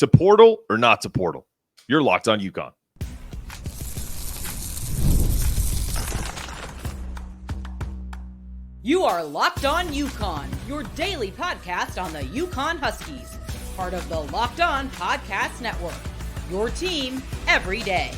To portal or not to portal? You're Locked On UConn. You are Locked On UConn, your daily podcast on the UConn Huskies, part of the Locked On Podcast Network, your team every day.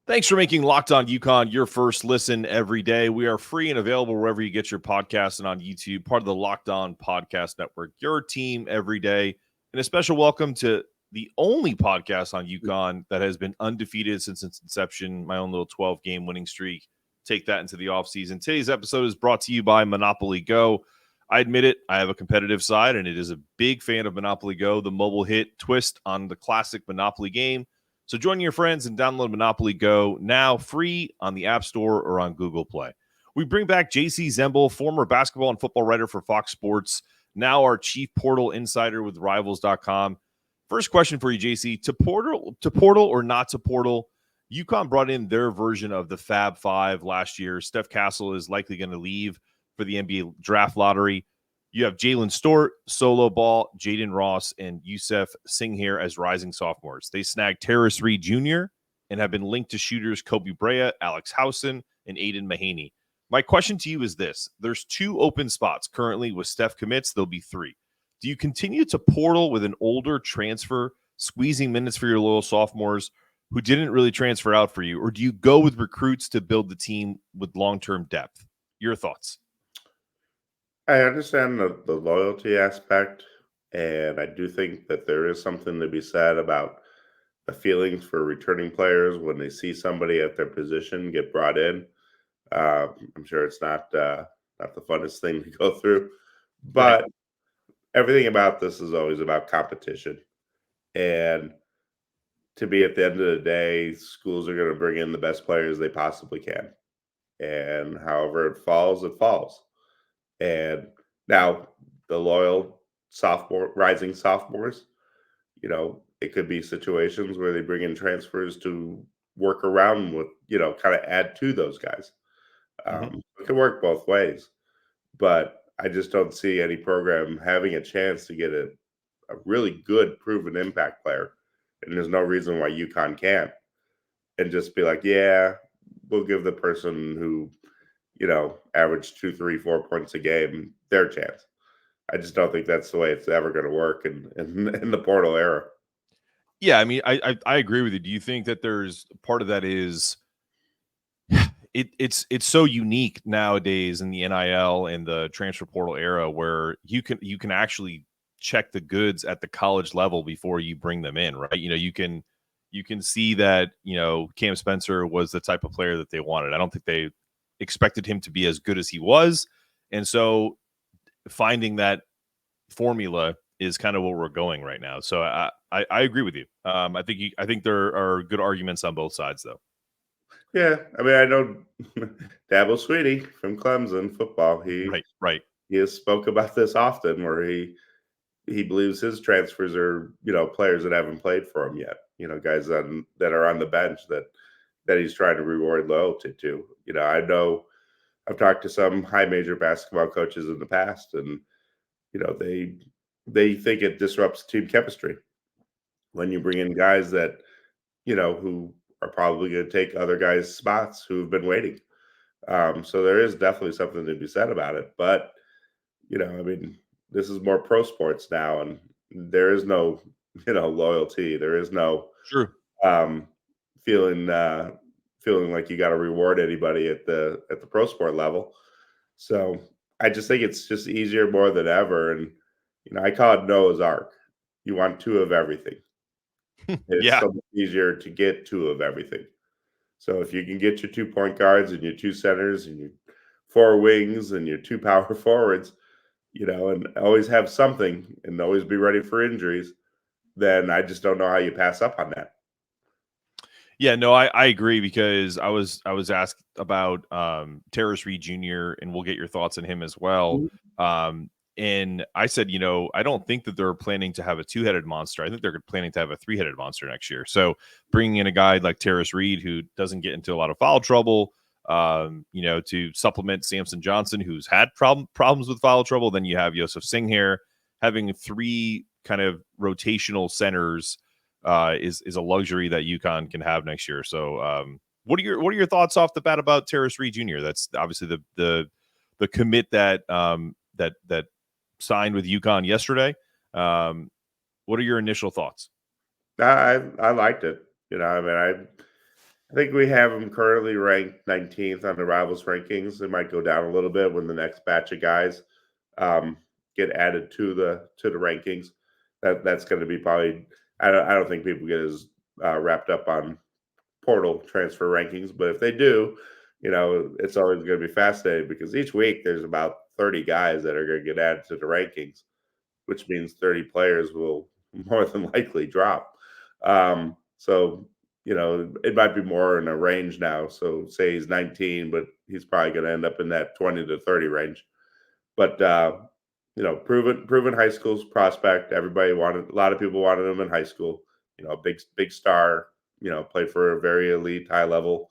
Thanks for making Locked On UConn your first listen every day. We are free and available wherever you get your podcasts and on YouTube, part of the Locked On Podcast Network, your team every day. And a special welcome to the only podcast on UConn that has been undefeated since its inception, my own little 12-game winning streak. Take that into the offseason. Today's episode is brought to you by Monopoly Go. I admit it, I have a competitive side, and it is a big fan of Monopoly Go, the mobile hit twist on the classic Monopoly game. So join your friends and download Monopoly Go now free on the App Store or on Google Play. We bring back Jacey Zembal, former basketball and football writer for Fox Sports, now our chief portal insider with Rivals.com. First question for you, JC. To portal or not to portal? UConn brought in their version of the Fab Five last year. Steph Castle is likely going to leave for the NBA draft lottery. You have Jalen Stort, Solo Ball, Jaden Ross, and Yusef Singh as rising sophomores. They snagged Terrace Reed Jr. and have been linked to shooters Kobe Brea, Alex Howson, and Aiden Mahaney. My question to you is this. There's 2 open spots currently. With Steph commits, there'll be 3. Do you continue to portal with an older transfer, squeezing minutes for your loyal sophomores who didn't really transfer out for you, or do you go with recruits to build the team with long-term depth? Your thoughts? I understand the loyalty aspect, and I do think that there is something to be said about the feelings for returning players when they see somebody at their position get brought in. I'm sure it's not the funnest thing to go through, but everything about this is always about competition. And to be at the end of the day, schools are going to bring in the best players they possibly can. And however it falls, it falls. And now the loyal rising sophomores, it could be situations where they bring in transfers to work around with, kind of add to those guys. It can work both ways, but I just don't see any program having a chance to get a really good proven impact player. And there's no reason why UConn can't. And just be like, yeah, we'll give the person who, average 2, 3, 4 points a game their chance. I just don't think that's the way it's ever going to work in the portal era. Yeah, I mean, I agree with you. Do you think that there's part of that is it's so unique nowadays in the NIL and the transfer portal era where you can actually check the goods at the college level before you bring them in, right? You can see that, Cam Spencer was the type of player that they wanted. I don't think they expected him to be as good as he was. And so finding that formula is kind of where we're going right now. So I agree with you. I think there are good arguments on both sides, though. Yeah, I mean, I know Dabo Swinney from Clemson football. He has spoke about this often, where he believes his transfers are players that haven't played for him yet. Guys that are on the bench that he's trying to reward loyalty to. I know I've talked to some high major basketball coaches in the past, and they think it disrupts team chemistry when you bring in guys that who are probably going to take other guys' spots who have been waiting. So there is definitely something to be said about it. But I mean, this is more pro sports now, and there is no loyalty. There is no feeling like you got to reward anybody at the pro sport level. So I just think it's just easier more than ever. And I call it Noah's Ark. You want 2 of everything. It's so much easier to get 2 of everything. So if you can get your 2 point guards and your 2 centers and your 4 wings and your 2 power forwards, and always have something and always be ready for injuries, then I just don't know how you pass up on that. Yeah, no, I agree, because I was asked about Terrace Reed Jr., and we'll get your thoughts on him as well. And I said, I don't think that they're planning to have a 2-headed monster. I think they're planning to have a 3-headed monster next year. So bringing in a guy like Terrace Reed, who doesn't get into a lot of foul trouble, to supplement Samson Johnson, who's had problems with foul trouble. Then you have Yusef Singh having 3 kind of rotational centers is a luxury that UConn can have next year. So what are your thoughts off the bat about Terrace Reed Jr.? That's obviously the commit that that signed with UConn yesterday. What are your initial thoughts? I liked it. I mean, I think we have him currently ranked 19th on the Rivals rankings. It might go down a little bit when the next batch of guys um, get added to the rankings. That's going to be probably. I don't think people get as wrapped up on portal transfer rankings, but if they do, it's always going to be fascinating because each week there's about 30 guys that are going to get added to the rankings, which means 30 players will more than likely drop. So it might be more in a range now. So say he's 19, but he's probably going to end up in that 20 to 30 range. But proven high school prospect. A lot of people wanted him in high school. Big star. Played for a very elite, high level.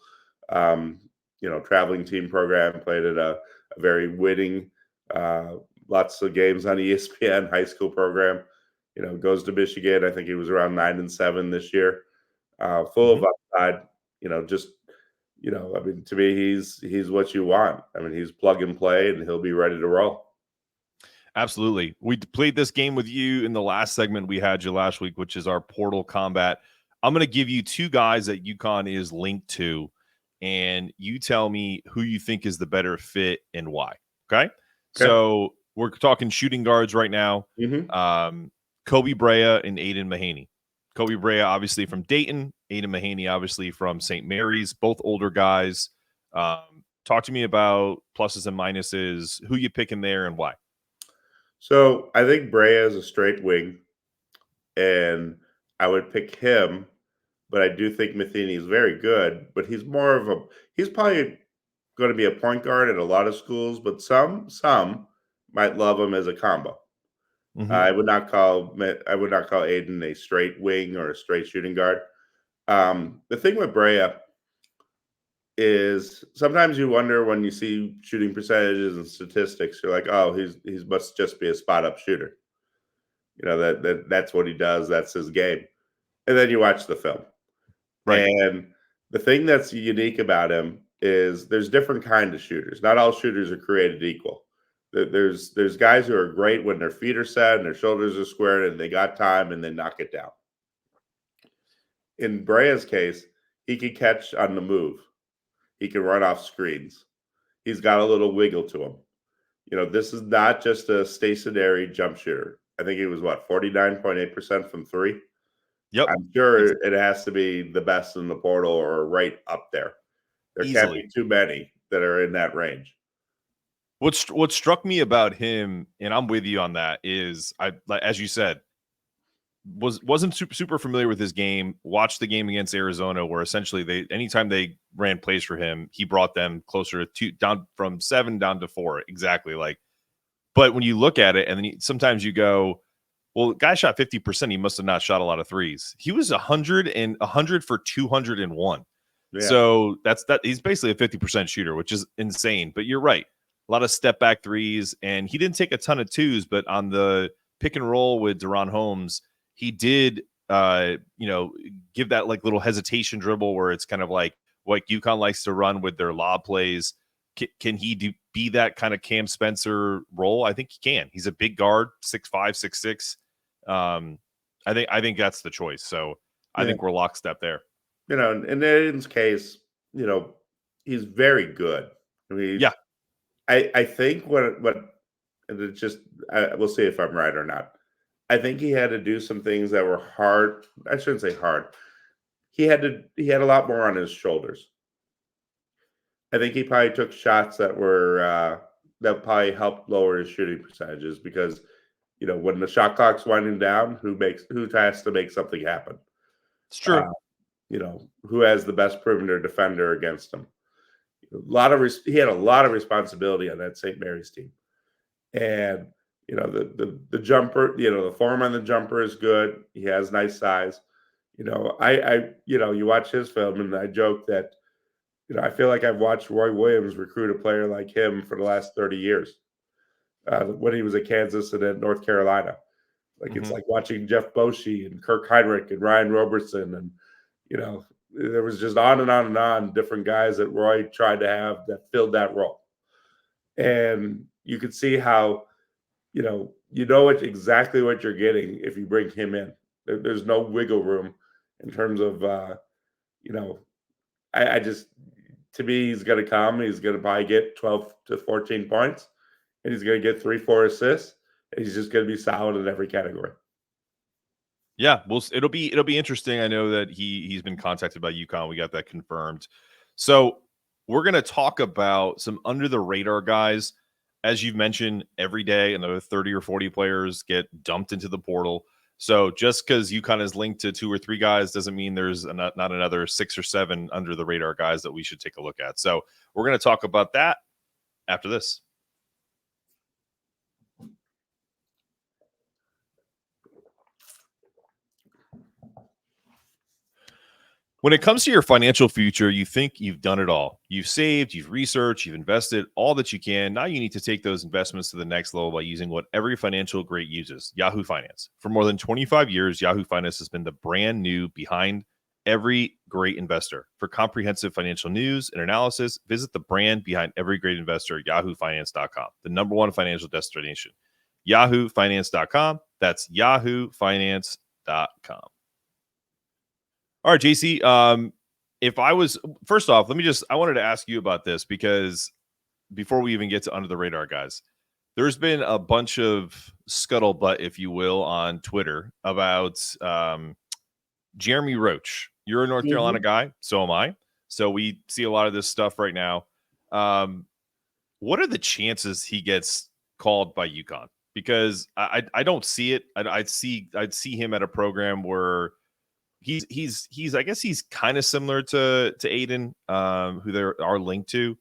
Traveling team program. Played at a very winning. Lots of games on ESPN high school program. Goes to Michigan. I think he was around 9-7 this year. Full of upside. I mean, to me, he's what you want. I mean, he's plug and play, and he'll be ready to roll. Absolutely. We played this game with you in the last segment we had you last week, which is our Portal Kombat. I'm going to give you 2 guys that UConn is linked to, and you tell me who you think is the better fit and why. Okay. So we're talking shooting guards right now. Kobe Brea and Aiden Mahaney. Kobe Brea, obviously from Dayton. Aiden Mahaney, obviously from St. Mary's. Both older guys. Talk to me about pluses and minuses. Who you picking there and why? So I think Brea is a straight wing, and I would pick him. But I do think Matheny is very good. But he's probably going to be a point guard at a lot of schools. But some might love him as a combo. I would not call Aiden a straight wing or a straight shooting guard. The thing with Brea is sometimes you wonder when you see shooting percentages and statistics, you're like, oh, he must just be a spot up shooter. That's what he does. That's his game. And then you watch the film. Right. And the thing that's unique about him is there's different kind of shooters. Not all shooters are created equal. There's guys who are great when their feet are set and their shoulders are squared and they got time and they knock it down. In Brea's case, he can catch on the move. He can run off screens. He's got a little wiggle to him. This is not just a stationary jump shooter. I think he was 49.8% from 3. Yep. I'm sure it has to be the best in the portal or right up there. There can't be too many that are in that range. What struck me about him, and I'm with you on that, is as you said, wasn't super familiar with his game. Watched the game against Arizona, where essentially anytime they ran plays for him, he brought them closer to 2, down from 7 down to 4, exactly. But when you look at it, and then sometimes you go, well, the guy shot 50%. He must have not shot a lot of threes. He was 100 for 201. Yeah. So that he's basically a 50% shooter, which is insane. But you're right. A lot of step back threes, and he didn't take a ton of 2s, but on the pick and roll with Deron Holmes, he did, give that little hesitation dribble where it's kind of like what UConn likes to run with their lob plays. Can he be that kind of Cam Spencer role? I think he can. He's a big guard, 6'5", 6'6". I think that's the choice. So I think we're lockstep there. In Aiden's case, he's very good. I mean, yeah. I think what it's just we'll see if I'm right or not. I think he had to do some things that were hard. I shouldn't say hard. He had a lot more on his shoulders. I think he probably took shots that were that probably helped lower his shooting percentages because when the shot clock's winding down, who has to make something happen? It's true. Who has the best perimeter defender against him? He had a lot of responsibility on that St. Mary's team, and the jumper, the form on the jumper is good. He has nice size. You watch his film, and I joke that I feel like I've watched Roy Williams recruit a player like him for the last 30 years. When he was at Kansas and at North Carolina, Like it's like watching Jeff Boschee and Kirk Heinrich and Ryan Robertson, and there was just on and on and on different guys that Roy tried to have that filled that role. And you could see how, exactly what you're getting if you bring him in. There's no wiggle room in terms of, I just, to me, he's going to come. He's going to probably get 12 to 14 points, and he's going to get 3-4 assists. And he's just going to be solid in every category. Yeah, well, it'll be interesting. I know that he's been contacted by UConn. We got that confirmed. So we're going to talk about some under the radar guys. As you've mentioned, every day another 30 or 40 players get dumped into the portal. So just because UConn is linked to 2 or 3 guys doesn't mean there's not another 6 or 7 under the radar guys that we should take a look at. So we're going to talk about that after this. When it comes to your financial future, you think you've done it all. You've saved, you've researched, you've invested all that you can. Now you need to take those investments to the next level by using what every financial great uses, Yahoo Finance. For more than 25 years, Yahoo Finance has been the brand new behind every great investor. For comprehensive financial news and analysis, visit the brand behind every great investor, yahoofinance.com, the #1 financial destination. yahoofinance.com. That's yahoofinance.com. All right, JC. If I was, first off, I wanted to ask you about this because before we even get to under the radar guys, there's been a bunch of scuttlebutt, if you will, on Twitter about Jeremy Roach. You're a North Carolina guy. So am I. So we see a lot of this stuff right now. What are the chances he gets called by UConn? Because I don't see it. I'd see him at a program where he's I guess he's kind of similar to Aiden, who they are linked to.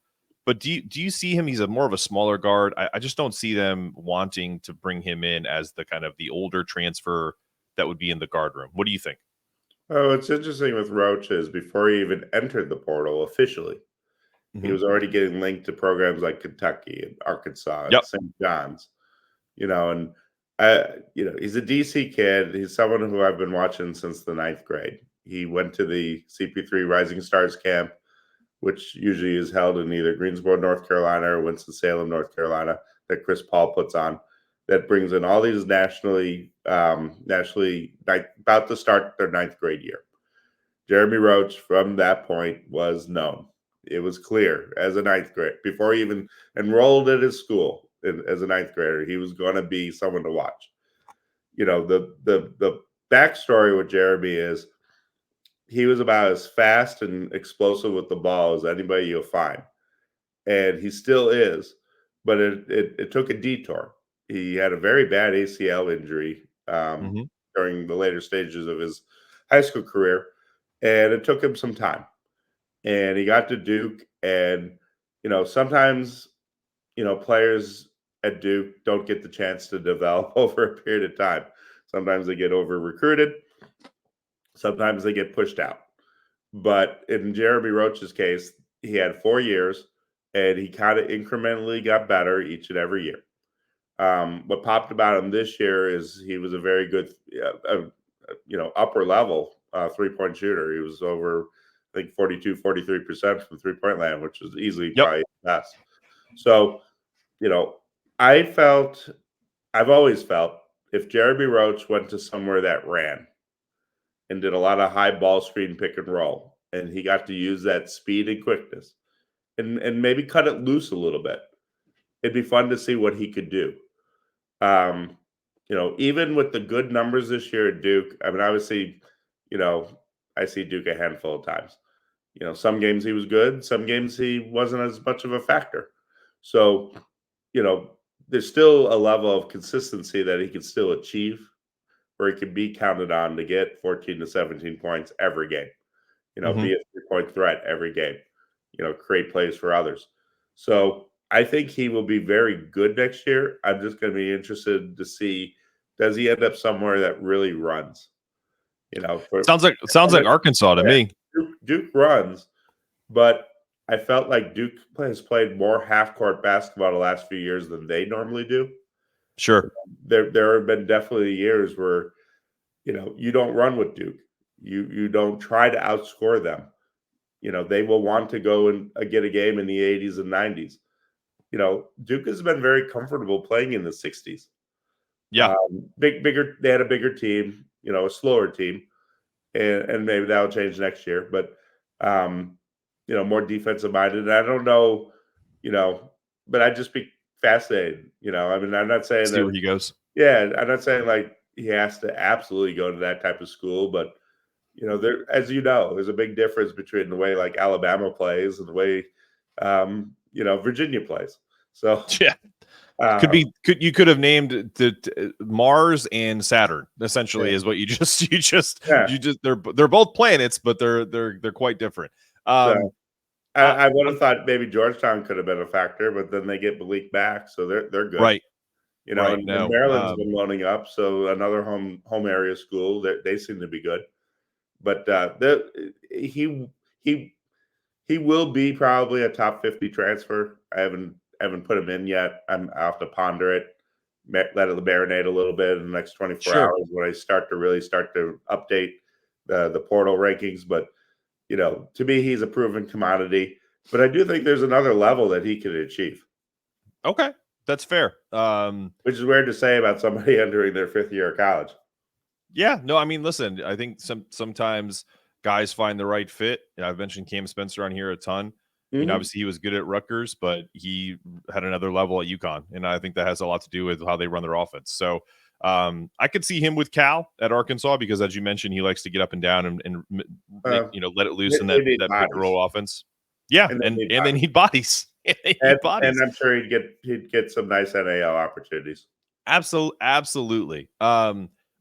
But do you see him? He's more of a smaller guard. I just don't see them wanting to bring him in as the kind of the older transfer that would be in the guard room. What do you think? Oh, it's interesting with Roach is before he even entered the portal officially, he was already getting linked to programs like Kentucky and Arkansas and St. John's, and he's a DC kid. He's someone who I've been watching since the 9th grade. He went to the CP3 Rising Stars camp, which usually is held in either Greensboro, North Carolina, or Winston-Salem, North Carolina, that Chris Paul puts on. That brings in all these nationally about to start their 9th grade year. Jeremy Roach, from that point, was known. It was clear as a 9th grader, before he even enrolled at his school as a 9th grader, he was going to be someone to watch. The backstory with Jeremy is he was about as fast and explosive with the ball as anybody you'll find. And he still is, but it took a detour. He had a very bad ACL injury during the later stages of his high school career, and it took him some time. And he got to Duke, and sometimes players at Duke don't get the chance to develop over a period of time. Sometimes they get over recruited, sometimes they get pushed out. But in Jeremy Roach's case, he had 4 years, and he kind of incrementally got better each and every year. What popped about him this year is he was a very good, upper level 3-point shooter. He was over, I think, 43% from 3-point land, which is easily probably the best. So, I've always felt if Jeremy Roach went to somewhere that ran and did a lot of high ball screen pick and roll, and he got to use that speed and quickness and maybe cut it loose a little bit, it'd be fun to see what he could do. Even with the good numbers this year at Duke, I mean, obviously, I see Duke a handful of times. Some games he was good, some games he wasn't as much of a factor. So, there's still a level of consistency that he can still achieve where he can be counted on to get 14 to 17 points every game, be a 3-point threat every game, create plays for others. So I think he will be very good next year. I'm just going to be interested to see, does he end up somewhere that really runs? Sounds like Arkansas to me. Duke runs, but I felt like Duke has played more half-court basketball the last few years than they normally do. Sure. There have been definitely years where, you don't run with Duke. You don't try to outscore them. They will want to go and get a game in the 80s and 90s. Duke has been very comfortable playing in the 60s. Yeah. Bigger. They had a bigger team, a slower team, and maybe that'll change next year. But more defensive minded. And I don't know, but I'd just be fascinated. I mean, I'm not saying See that. where he goes. Yeah, I'm not saying like he has to absolutely go to that type of school, but there, as there's a big difference between the way like Alabama plays and the way Virginia plays. So Yeah. You could have named the Mars and Saturn essentially is what you just they're both planets, but they're quite different. So I would have thought maybe Georgetown could have been a factor, but then they get Malik back, so they're good. Right. And No. Maryland's been loading up, so another home area school. They seem to be good. But he will be probably a top 50 transfer. I haven't put him in yet. I'll have to ponder it, let it marinate a little bit in the next 24 hours when I start to update the portal rankings. But to me, he's a proven commodity. But I do think there's another level that he could achieve. Okay, that's fair. Which is weird to say about somebody entering their 5th year of college. Yeah, no, I mean, listen, I think sometimes guys find the right fit. I've mentioned Cam Spencer on here a ton. Obviously he was good at Rutgers, but he had another level at UConn, and I think that has a lot to do with how they run their offense. So I could see him with Cal at Arkansas because, as you mentioned, he likes to get up and down and let it loose in that pick and roll offense. Yeah, and they need bodies. And I'm sure he'd get some nice NAL opportunities. Absolutely.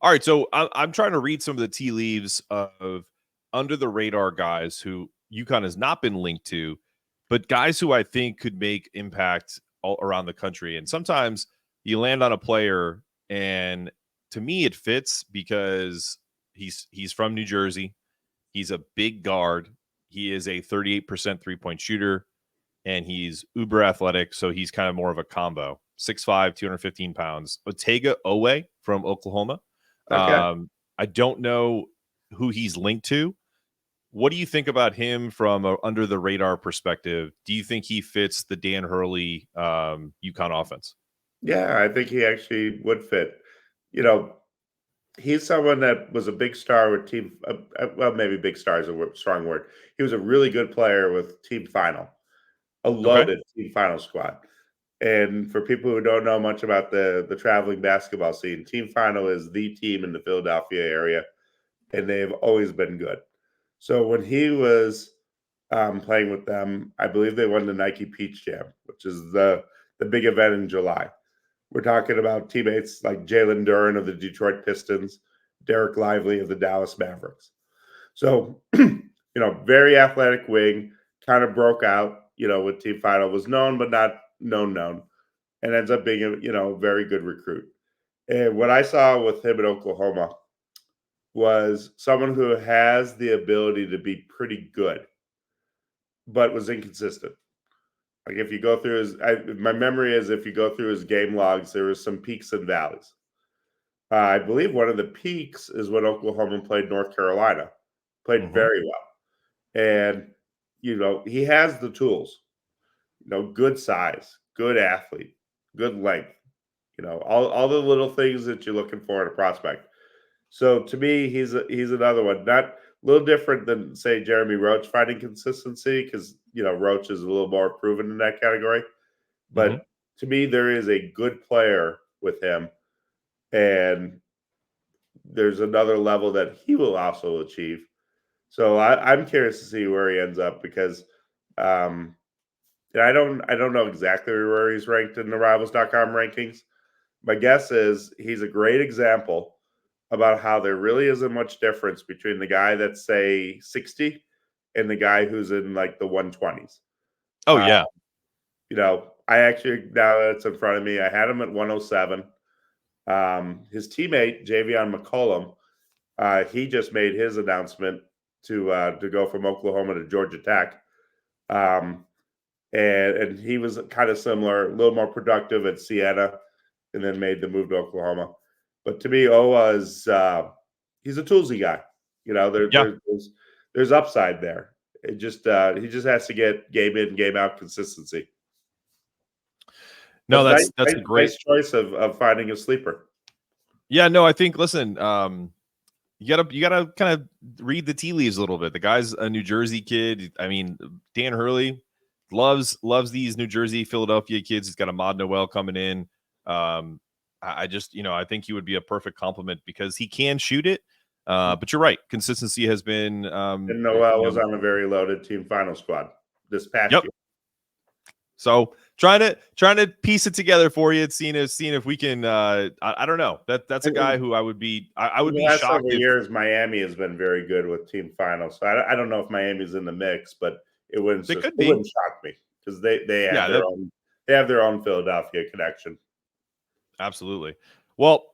All right, so I'm trying to read some of the tea leaves of under the radar guys who UConn has not been linked to, but guys who I think could make impact all around the country. And sometimes you land on a player, and to me it fits because he's from New Jersey. He's a big guard. He is a 38% 3-point shooter, and he's uber athletic, so he's kind of more of a combo. 6'5", 215 pounds. Otega Owe from Oklahoma. Okay. I don't know who he's linked to. What do you think about him from a under the radar perspective? Do you think he fits the Dan Hurley UConn offense? Yeah, I think he actually would fit. He's someone that was a big star with team. Well, maybe big star is a strong word. He was a really good player with Team Final, a loaded Team Final squad. And for people who don't know much about the traveling basketball scene, Team Final is the team in the Philadelphia area, and they've always been good. So when he was playing with them, I believe they won the Nike Peach Jam, which is the big event in July. We're talking about teammates like Jalen Duren of the Detroit Pistons, Derek Lively of the Dallas Mavericks. So, very athletic wing, kind of broke out, with Team Final, was known but not known, and ends up being a very good recruit. And what I saw with him at Oklahoma was someone who has the ability to be pretty good, but was inconsistent. Like if you go through my memory is if you go through his game logs, there was some peaks and valleys. I believe one of the peaks is when Oklahoma played North Carolina, played very well. And, he has the tools, good size, good athlete, good length, all the little things that you're looking for in a prospect. So to me, he's another one, not a little different than say Jeremy Roach finding consistency because Roach is a little more proven in that category. But to me, there is a good player with him, and there's another level that he will also achieve. So I'm curious to see where he ends up because I don't know exactly where he's ranked in the Rivals.com rankings. My guess is he's a great example about how there really isn't much difference between the guy that's say 60 and the guy who's in like the 120s. Oh yeah. I actually, now that it's in front of me, I had him at 107. His teammate, Javion McCollum, he just made his announcement to go from Oklahoma to Georgia Tech. And he was kind of similar, a little more productive at Siena. and then made the move to Oklahoma. But to me, Owa is he's a toolsy guy. Yeah. There's upside there. It just he just has to get game in, game out consistency. No, But that's a great nice choice of finding a sleeper. Yeah, no, I think listen, you gotta kind of read the tea leaves a little bit. The guy's a New Jersey kid. I mean, Dan Hurley loves these New Jersey, Philadelphia kids. He's got Ahmad Noel coming in. I just, I think he would be a perfect compliment because he can shoot it. But you're right. Consistency has been. And Noel was on a very loaded team final squad this past year. So trying to piece it together for you. It's seeing if we can. I don't know. That's a guy who I would be. I would be last shocked. Several years, Miami has been very good with team finals. So I don't know if Miami's in the mix, but it wouldn't shock me because they have their own Philadelphia connection. Absolutely. Well,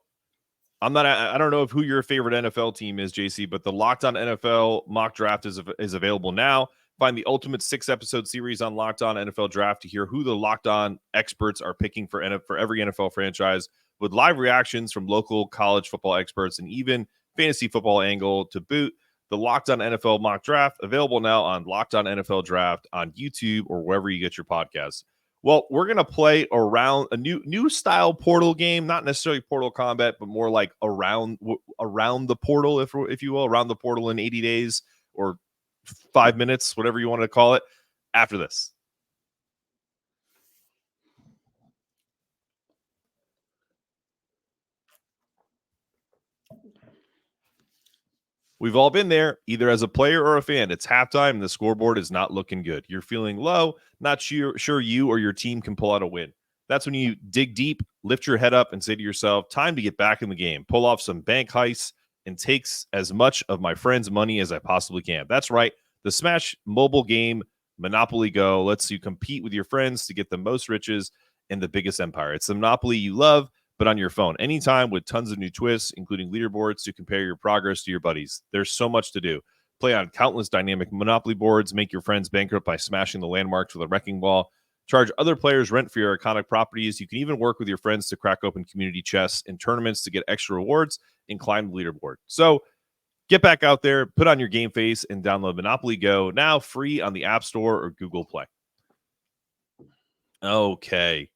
I don't know who your favorite NFL team is, JC, but the Locked On NFL mock draft is available now. Find the ultimate 6-episode series on Locked On NFL Draft to hear who the Locked On experts are picking for every NFL franchise, with live reactions from local college football experts and even fantasy football angle to boot. The Locked On NFL mock draft available now on Locked On NFL Draft on YouTube or wherever you get your podcasts. Well, we're gonna play around a new style Portal game, not necessarily Portal Kombat, but more like around the Portal, if you will, around the Portal in 80 days or 5 minutes, whatever you want to call it, after this. We've all been there, either as a player or a fan. It's halftime and the scoreboard is not looking good. You're feeling low, not sure you or your team can pull out a win. That's when you dig deep, lift your head up, and say to yourself, time to get back in the game, pull off some bank heists, and takes as much of my friends' money as I possibly can. That's right. The Smash mobile game, Monopoly Go, lets you compete with your friends to get the most riches and the biggest empire. It's the Monopoly you love, but on your phone, anytime, with tons of new twists, including leaderboards to compare your progress to your buddies. There's so much to do. Play on countless dynamic Monopoly boards, make your friends bankrupt by smashing the landmarks with a wrecking ball, charge other players rent for your iconic properties. You can even work with your friends to crack open community chests and tournaments to get extra rewards and climb the leaderboard. So get back out there, put on your game face, and download Monopoly Go, now free on the App Store or Google Play. Okay.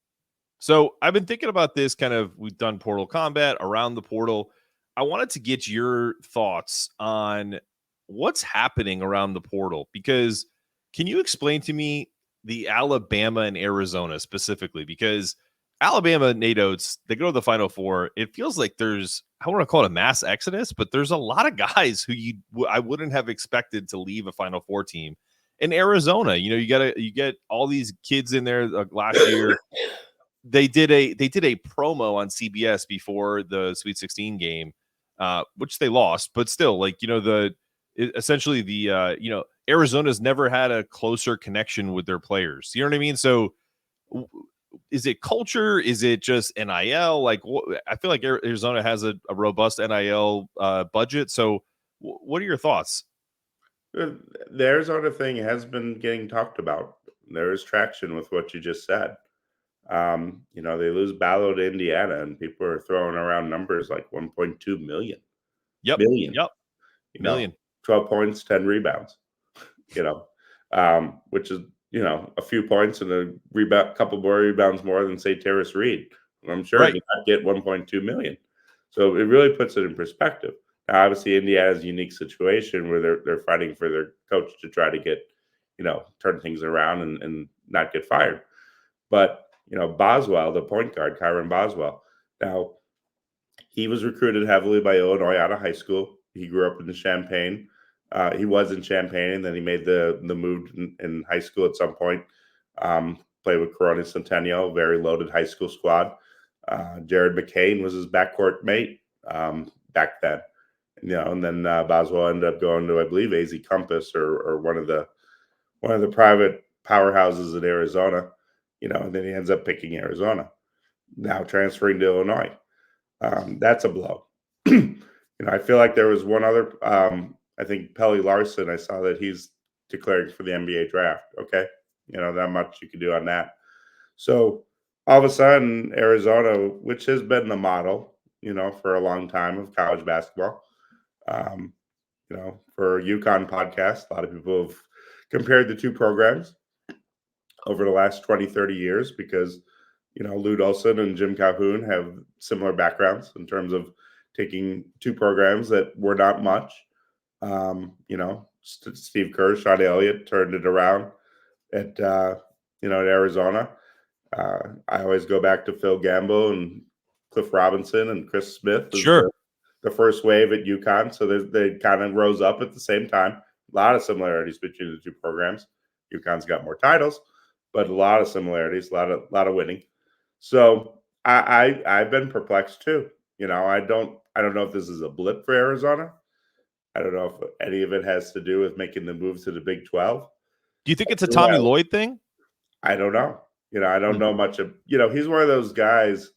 So I've been thinking about this we've done Portal Kombat, around the Portal. I wanted to get your thoughts on what's happening around the Portal, because can you explain to me the Alabama and Arizona specifically? Because Alabama, Nate Oates, they go to the Final Four. It feels like there's, I want to call it a mass exodus, but there's a lot of guys who I wouldn't have expected to leave a Final Four team. In Arizona, you get all these kids in there last year. They did a promo on CBS before the Sweet 16 game, which they lost, but still, essentially Arizona's never had a closer connection with their players. You know what I mean? So is it culture? Is it just NIL? I feel like Arizona has a robust NIL budget. So what are your thoughts? The Arizona thing has been getting talked about. There is traction with what you just said. They lose Ballo to Indiana, and people are throwing around numbers like 1.2 million. Yep. Million. Yep. Million. 12 points, 10 rebounds. Which is a few points and a couple more rebounds more than, say, Terrace Reed. I'm sure he did not get 1.2 million. So it really puts it in perspective. Now, obviously, Indiana's a unique situation where they're fighting for their coach to try to get, turn things around and not get fired. But Boswell, the point guard, Kyron Boswell. Now, he was recruited heavily by Illinois out of high school. He grew up in Champaign. He was in Champaign, and then he made the move in high school at some point. Played with Corona Centennial, very loaded high school squad. Jared McCain was his backcourt mate back then. And then Boswell ended up going to, I believe, AZ Compass or one of the private powerhouses in Arizona. And then he ends up picking Arizona. Now transferring to Illinois. That's a blow. I feel like there was one other, I think Pelly Larson, I saw that he's declaring for the NBA draft. Okay. Not much you can do on that. So all of a sudden Arizona, which has been the model, for a long time of college basketball, um, for UConn podcast, a lot of people have compared the two programs over the last 20, 30 years because, Lute Olson and Jim Calhoun have similar backgrounds in terms of taking two programs that were not much. Steve Kerr, Sean Elliott turned it around at Arizona. I always go back to Phil Gamble and Cliff Robinson and Chris Smith as Sure. the first wave at UConn. So they kind of rose up at the same time. A lot of similarities between the two programs. UConn's got more titles, but a lot of similarities, a lot of winning. So I've been perplexed too. I don't know if this is a blip for Arizona. I don't know if any of it has to do with making the move to the Big 12. Do you think it's a Tommy Lloyd thing? I don't know. I don't know much of, he's one of those guys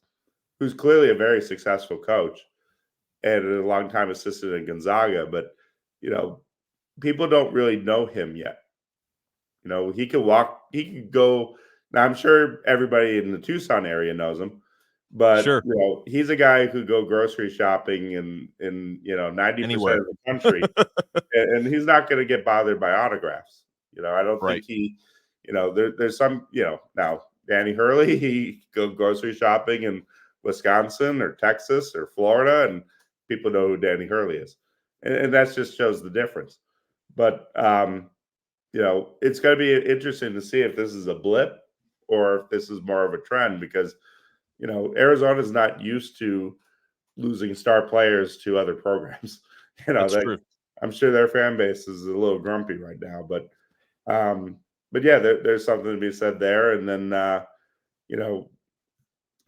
who's clearly a very successful coach and a longtime assistant in Gonzaga, but, people don't really know him yet. He could go. Now, I'm sure everybody in the Tucson area knows him, but, Sure. He's a guy who could go grocery shopping in 90% Anywhere. of the country, and he's not going to get bothered by autographs. I don't Right. think there's some, now Danny Hurley, he go grocery shopping in Wisconsin or Texas or Florida, and people know who Danny Hurley is. And that just shows the difference. But, it's going to be interesting to see if this is a blip or if this is more of a trend because, Arizona's not used to losing star players to other programs. That's true. I'm sure their fan base is a little grumpy right now, but yeah, there's something to be said there. And then, I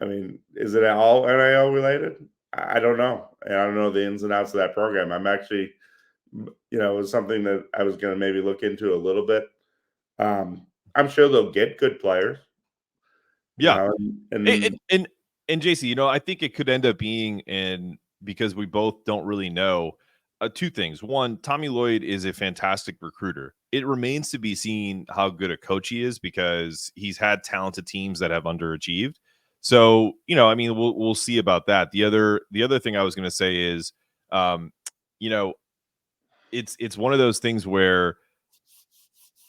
mean, is it all NIL related? I don't know. And I don't know the ins and outs of that program. I'm actually, it was something that I was going to maybe look into a little bit. I'm sure they'll get good players. Yeah. And Jacey, I think it could end up being, and because we both don't really know, two things. One, Tommy Lloyd is a fantastic recruiter. It remains to be seen how good a coach he is because he's had talented teams that have underachieved. So, I mean, we'll see about that. The other thing I was going to say is, it's one of those things where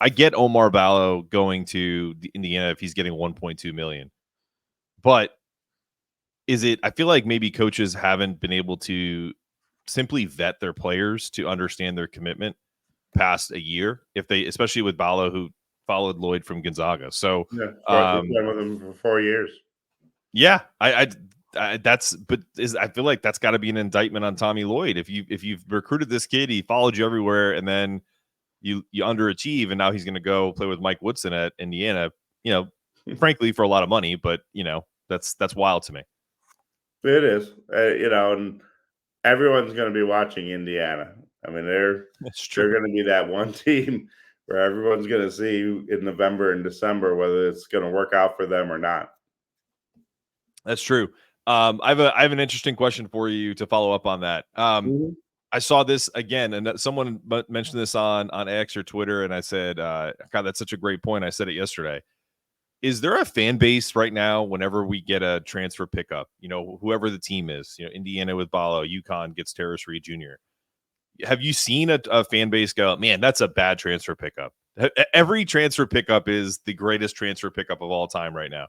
I get Omar Ballo going to Indiana if he's getting 1.2 million, but I feel like maybe coaches haven't been able to simply vet their players to understand their commitment past a year, especially with Ballo, who followed Lloyd from Gonzaga. So yeah, been with them for 4 years. Yeah, I feel like that's got to be an indictment on Tommy Lloyd. If you've recruited this kid, he followed you everywhere, and then you underachieve, and now he's going to go play with Mike Woodson at Indiana. Frankly, for a lot of money, but that's wild to me. It is, and everyone's going to be watching Indiana. I mean, they're going to be that one team where everyone's going to see in November and December whether it's going to work out for them or not. That's true. I have an interesting question for you to follow up on that. I saw this again, and someone mentioned this on X or Twitter, and I said, "God, that's such a great point." I said it yesterday. Is there a fan base right now whenever we get a transfer pickup, whoever the team is, Indiana with Ballo, UConn gets Terrace Reed Jr. Have you seen a fan base go, man, that's a bad transfer pickup? Every transfer pickup is the greatest transfer pickup of all time right now.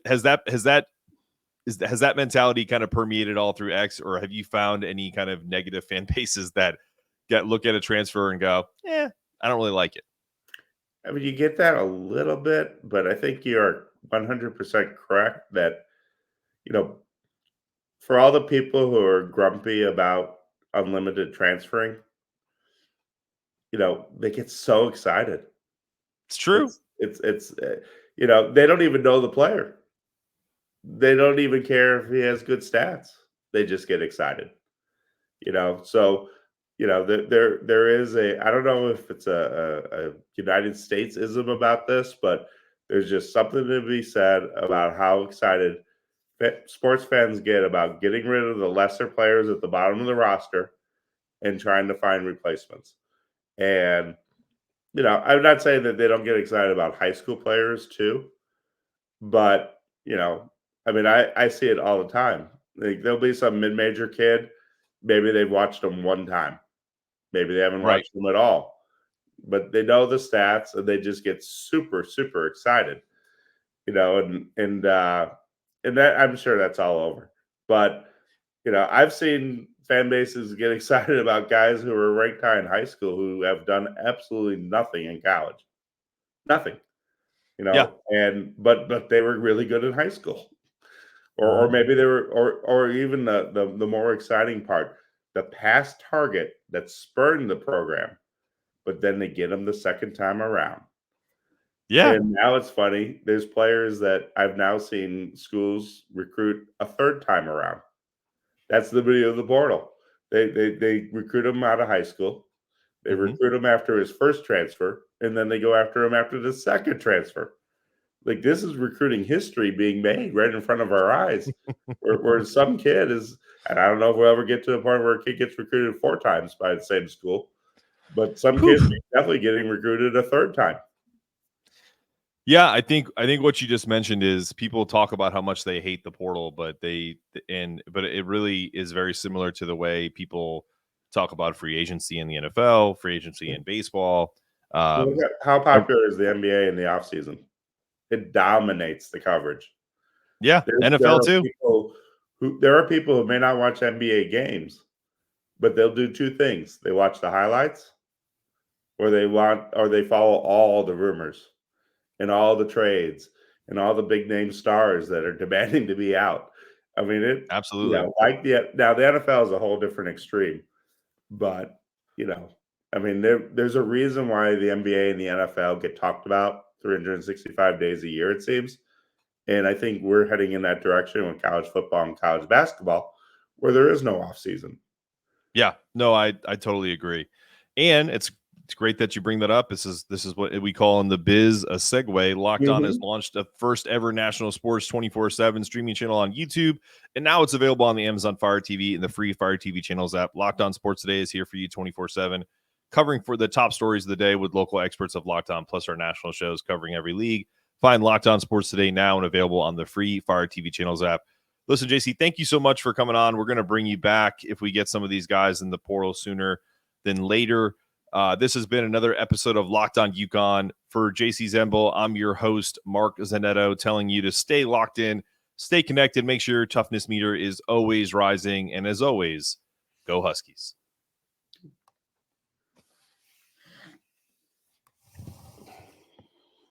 Has that mentality kind of permeated all through X, or have you found any kind of negative fan bases that look at a transfer and go, I don't really like it? I mean, you get that a little bit, but I think you're 100% correct that, for all the people who are grumpy about unlimited transferring, they get so excited. It's true. It's they don't even know the player. They don't even care if he has good stats. They just get excited. So there is I don't know if it's a United States ism about this, but there's just something to be said about how excited sports fans get about getting rid of the lesser players at the bottom of the roster and trying to find replacements. And I'm not saying that they don't get excited about high school players too, but I mean, I see it all the time. Like, there'll be some mid-major kid, maybe they've watched them one time. Maybe they haven't Right. watched them at all, but they know the stats and they just get super, super excited, and that I'm sure that's all over. But, I've seen fan bases get excited about guys who were ranked high in high school who have done absolutely nothing in college. Nothing, Yeah. but they were really good in high school. Or Mhm. maybe they were, or even the more exciting part, the past target that spurned the program, but then they get them the second time around. Yeah. And now it's funny. There's players that I've now seen schools recruit a third time around. That's the beauty of the portal. They recruit him out of high school. They Mhm. recruit him after his first transfer, and then they go after him after the second transfer. Like, this is recruiting history being made right in front of our eyes. Where some kid is, and I don't know if we'll ever get to the point where a kid gets recruited 4 times by the same school, but some kids Whew. are definitely getting recruited a third time. Yeah, I think what you just mentioned is people talk about how much they hate the portal, but it really is very similar to the way people talk about free agency in the NFL, free agency in baseball. Look Um, at how ev- popular is the NBA in the offseason. It dominates the coverage. yeah, There there NFL are too. people who may not watch NBA games, but they'll do 2 things. They watch the highlights, or they follow all the rumors and all the trades and all the big name stars that are demanding to be out. I mean, Absolutely. like the NFL is a whole different extreme, but you know, I mean, there's a reason why the NBA and the NFL get talked about 365 days a year, it seems. And I think we're heading in that direction with college football and college basketball, where there is no off season. Yeah, no, I totally agree, and it's great that you bring that up. This is what we call in the biz a segue. Locked On has Mhm. launched a first ever national sports 24/7 streaming channel on YouTube, and now it's available on the Amazon Fire TV and the free Fire TV channels app. Locked On Sports Today is here for you 24/7, covering for the top stories of the day with local experts of Locked On, plus our national shows covering every league. Find Locked On Sports Today now and available on the free Fire TV channels app. Listen, JC, thank you so much for coming on. We're going to bring you back if we get some of these guys in the portal sooner than later. This has been another episode of Locked On UConn. For Jacey Zembal, I'm your host, Mark Zanetto, telling you to stay locked in, stay connected, make sure your toughness meter is always rising, and as always, go Huskies.